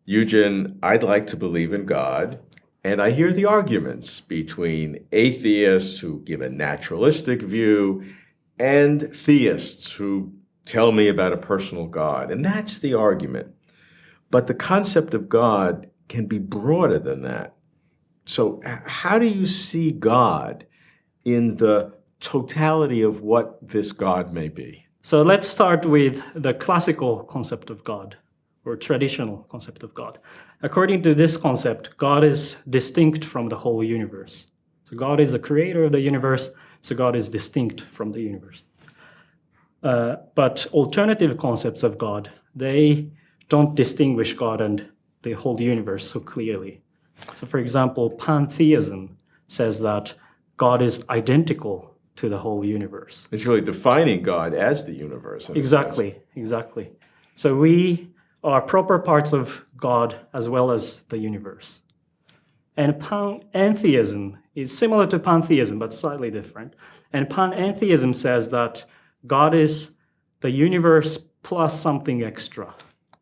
Yujin, I'd like to believe in God, and I hear the arguments between atheists who give a naturalistic view and theists who tell me about a personal God. And that's the argument. But the concept of God can be broader than that. So how do you see God in the totality of what this God may be? So let's start with the classical concept of God, or traditional concept of God. According to this concept, God is distinct from the whole universe. So God is the creator of the universe, so God is distinct from the universe. But alternative concepts of God, they don't distinguish God and the whole universe so clearly. So for example, pantheism says that God is identical to the whole universe. It's really defining God as the universe. Exactly. So we are proper parts of God as well as the universe. And panentheism is similar to pantheism, but slightly different. And panentheism says that God is the universe plus something extra.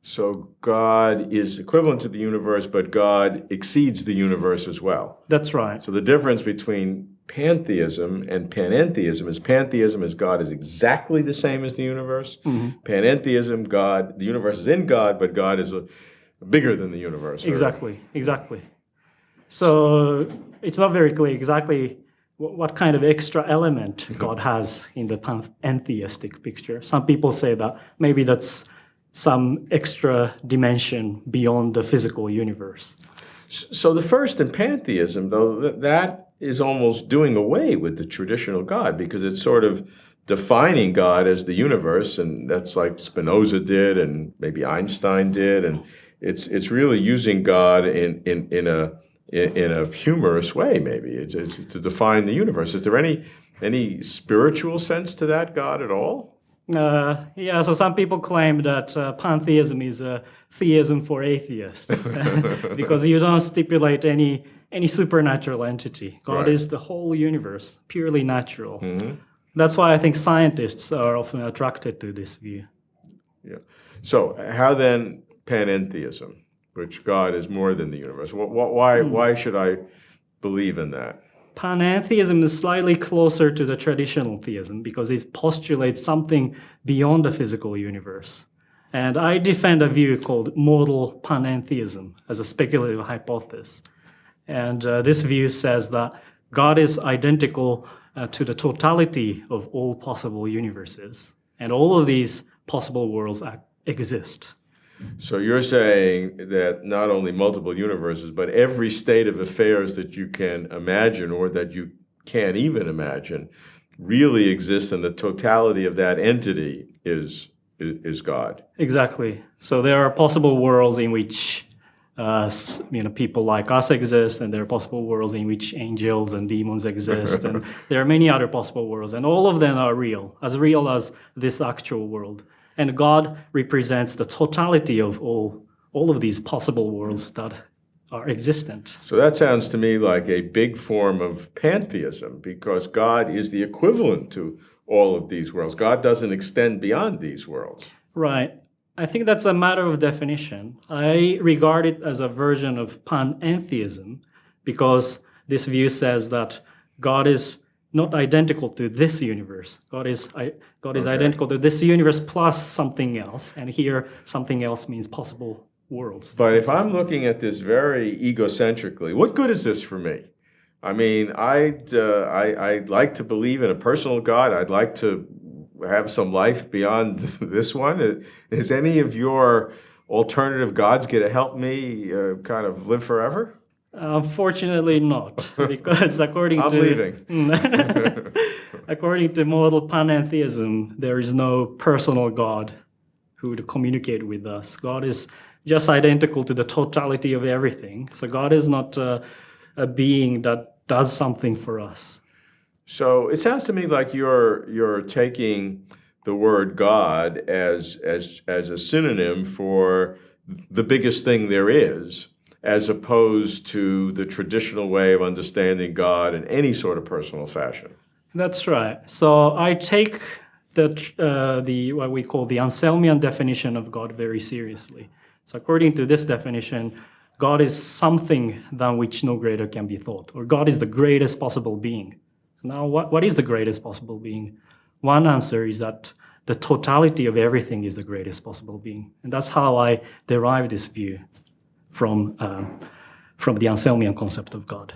So God is equivalent to the universe, but God exceeds the universe as well. That's right. So the difference between pantheism and panentheism is God is exactly the same as the universe. Mm-hmm. Panentheism, God, the universe is in God, but God is bigger than the universe. Exactly. So it's not very clear exactly what kind of extra element God has in the pantheistic picture. Some people say that maybe that's some extra dimension beyond the physical universe. So the first in pantheism, though, that is almost doing away with the traditional God, because it's sort of defining God as the universe, and that's like Spinoza did and maybe Einstein did, and it's really using God in a humorous way, maybe. It's to define the universe. Is there any spiritual sense to that God at all? So some people claim that pantheism is a theism for atheists because you don't stipulate any supernatural entity. God is the whole universe, purely natural. Mm-hmm. That's why I think scientists are often attracted to this view. Yeah. So how then panentheism, which God is more than the universe? Why should I believe in that? Panentheism is slightly closer to the traditional theism because it postulates something beyond the physical universe. And I defend a view called modal panentheism as a speculative hypothesis. And this view says that God is identical to the totality of all possible universes. And all of these possible worlds exist. So you're saying that not only multiple universes, but every state of affairs that you can imagine or that you can't even imagine really exists, and the totality of that entity is God. Exactly. So there are possible worlds in which people like us exist, and there are possible worlds in which angels and demons exist, and there are many other possible worlds, and all of them are real as this actual world. And God represents the totality of all of these possible worlds that are existent. So that sounds to me like a big form of pantheism, because God is the equivalent to all of these worlds. God doesn't extend beyond these worlds. Right. I think that's a matter of definition. I regard it as a version of panentheism because this view says that God is not identical to this universe. God is identical to this universe plus something else, and here something else means possible worlds. But if I'm looking at this very egocentrically, what good is this for me? I mean, I'd like to believe in a personal God. I'd like to have some life beyond this one. Is any of your alternative gods going to help me kind of live forever? Unfortunately not, because according to modal panentheism, there is no personal God who would communicate with us. God is just identical to the totality of everything. So God is not a being that does something for us. So it sounds to me like you're taking the word God as a synonym for the biggest thing there is, as opposed to the traditional way of understanding God in any sort of personal fashion. That's right. So I take the what we call the Anselmian definition of God very seriously. So according to this definition, God is something than which no greater can be thought, or God is the greatest possible being. So now, what is the greatest possible being? One answer is that the totality of everything is the greatest possible being. And that's how I derive this view from the Anselmian concept of God.